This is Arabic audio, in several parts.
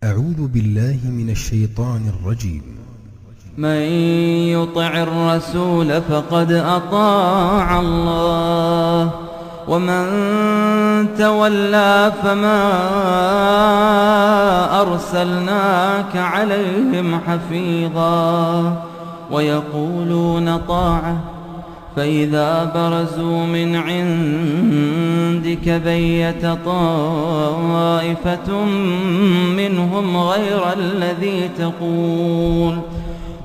أعوذ بالله من الشيطان الرجيم. من يطع الرسول فقد أطاع الله ومن تولى فما أرسلناك عليهم حفيظا ويقولون طاعة فإذا برزوا من عندك بيت طائفة منهم غير الذي تقول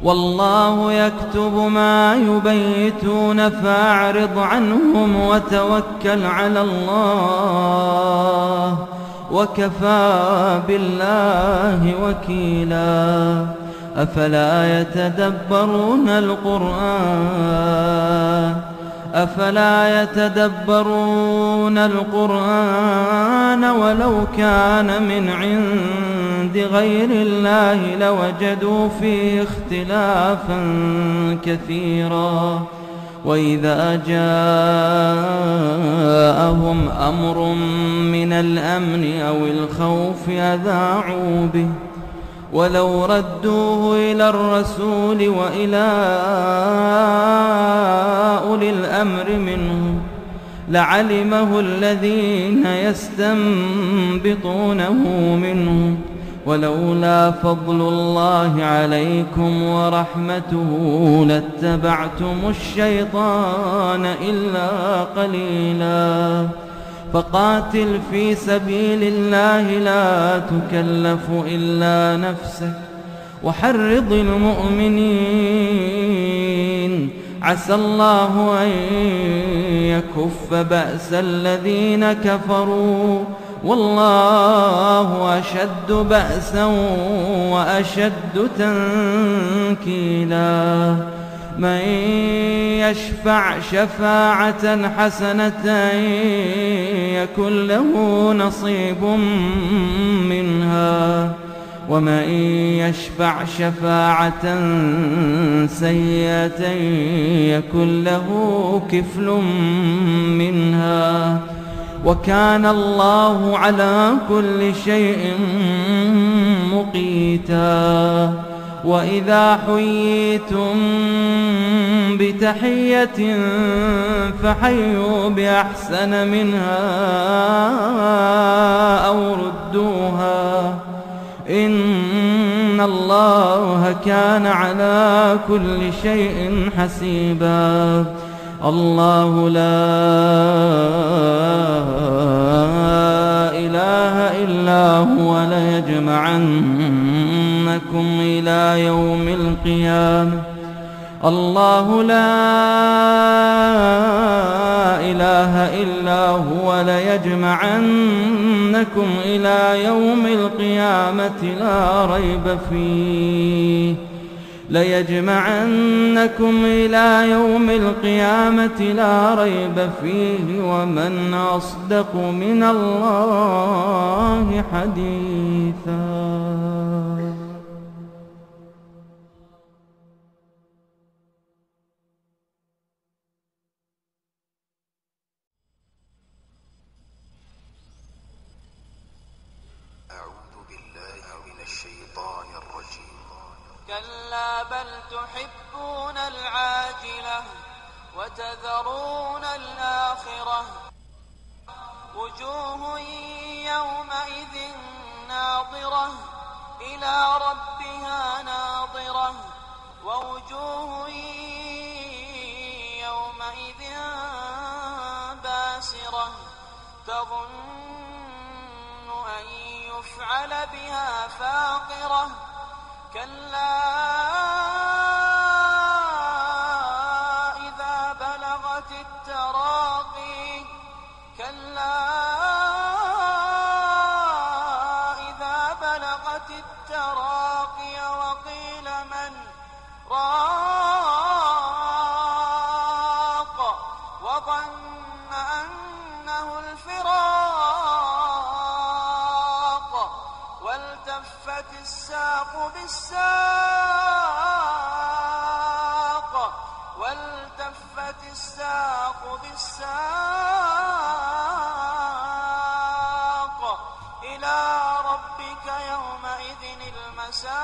والله يكتب ما يبيتون فأعرض عنهم وتوكل على الله وكفى بالله وكيلا. أفلا يتدبرون القرآن ولو كان من عند غير الله لوجدوا فيه اختلافا كثيرا. وإذا جاءهم أمر من الأمن أو الخوف أذاعوا به ولو ردوه إلى الرسول وإلى أولي الأمر منهم لعلمه الذين يستنبطونه منهم ولولا فضل الله عليكم ورحمته لاتبعتم الشيطان إلا قليلا. فقاتل في سبيل الله لا تكلف إلا نفسك وحرض المؤمنين عسى الله أن يكف بأس الذين كفروا والله أشد بأسا وأشد تنكيلا. من يشفع شفاعة حسنة يكن له نصيب منها ومن يشفع شفاعة سيئة يكن له كفل منها وكان الله على كل شيء مقيتا. وإذا حييتم بتحية فحيوا بأحسن منها أو ردوها إن الله كان على كل شيء حسيبا. الله لا إله إلا هو ليجمعنكم إلى يوم القيامة. الله لا إله إلا هو ليجمعنكم إلى يوم القيامة لا ريب فيه ومن أصدق من الله حديثا. أعوذ بالله من الشيطان الرجيم. كلا بل تحبون العاجلة وتذرون الآخرة وجوه يومئذ ناظرة إلى ربها ناظرة ووجوه يومئذ باسرة تظن أن يفعل بها فاقرة. كلا إذا بلغت التراقي وقيل من راق وظن أنه الفراق والتفت الساق بالساق إلى ربك يومئذ المساق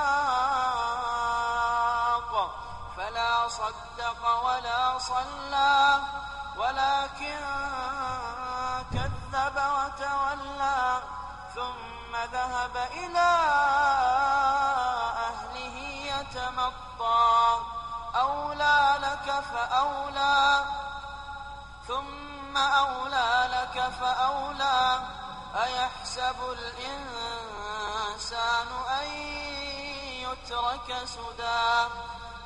فلا صدق ولا صلى ولكن كذب وتولى ثم ذهب إلى أهله يتمطى أولى لك فأولى ثم أولى لك فأولى أيحسب الإنسان أن يترك سدى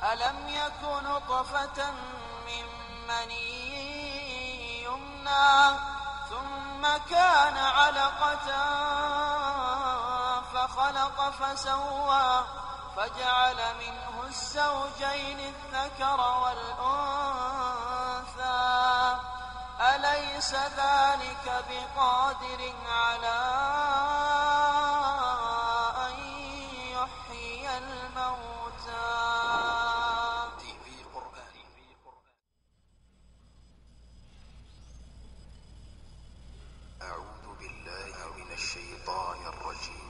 ألم يك نطفة من مني يمنى ثم كان علقة فخلق فسوى فجعل منه الزوجين الذكر والأنثى أليس ذلك بقادر على أن يحيي الموتى أعوذ بالله من الشيطان الرجيم.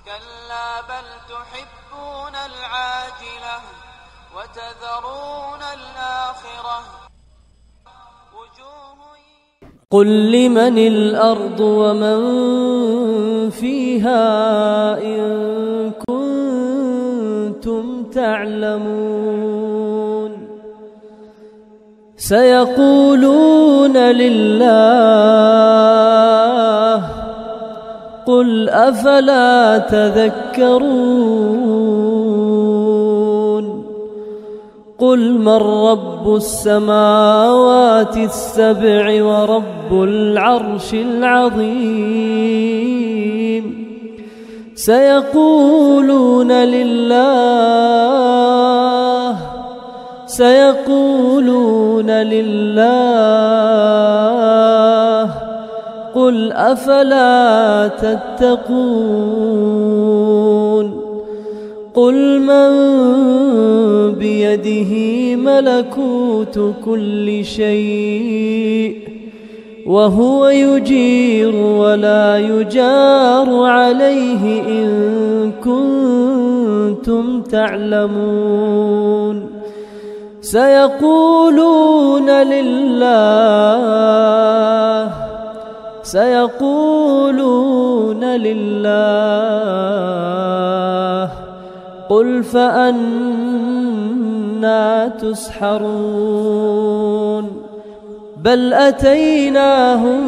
كلا بل تحبون العاجلة وتذرون الآخرة وجوه قل لمن الأرض ومن فيها إن كنتم تعلمون سيقولون لله قل أفلا تذكرون قل من رب السماوات السبع ورب العرش العظيم سيقولون لله قل أفلا تتقون قل من بيده ملكوت كل شيء وهو يجير ولا يجار عليه إن كنتم تعلمون سيقولون لله قل فأنى تسحرون بل أتيناهم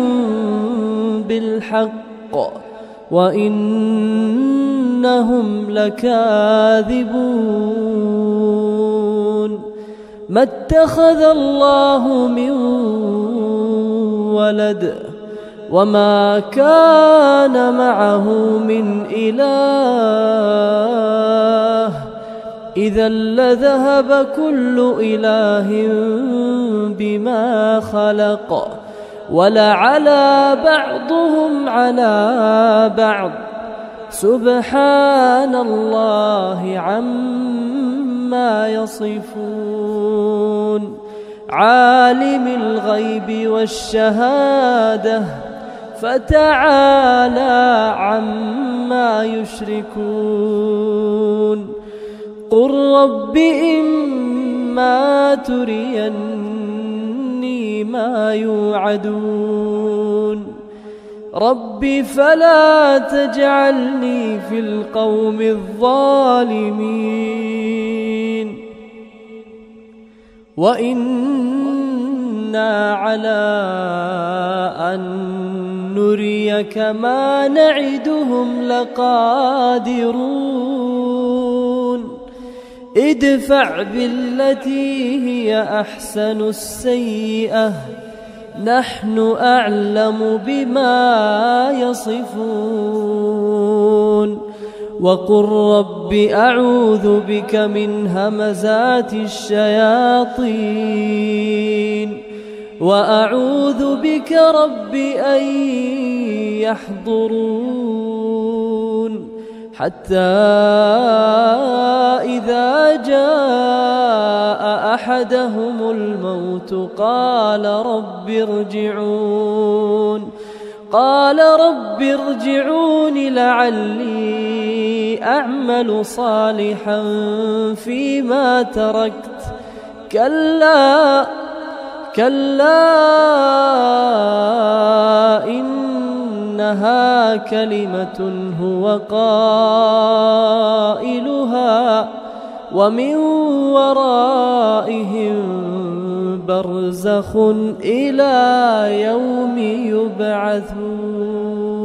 بالحق وإنهم لكاذبون ما اتخذ الله من ولد وما كان معه من إله إذا لذهب كل إله بما خلق ولعلى بعضهم على بعض سبحان الله عما يصفون عالم الغيب والشهادة فتعالى عما يشركون قل رب إما تريني ما يوعدون رب فلا تجعلني في القوم الظالمين وإنا على أن نريك ما نعدهم لقادرون ادفع بالتي هي أحسن السيئة نحن أعلم بما يصفون وقل رب أعوذ بك من همزات الشياطين وأعوذ بك رب أن يحضرون حتى إذا جاء أحدهم الموت قال قال رب ارجعون لعلي أعمل صالحا فيما تركت كلا إنها كلمة هو قائلها ومن ورائهم برزخ إلى يوم يبعثون.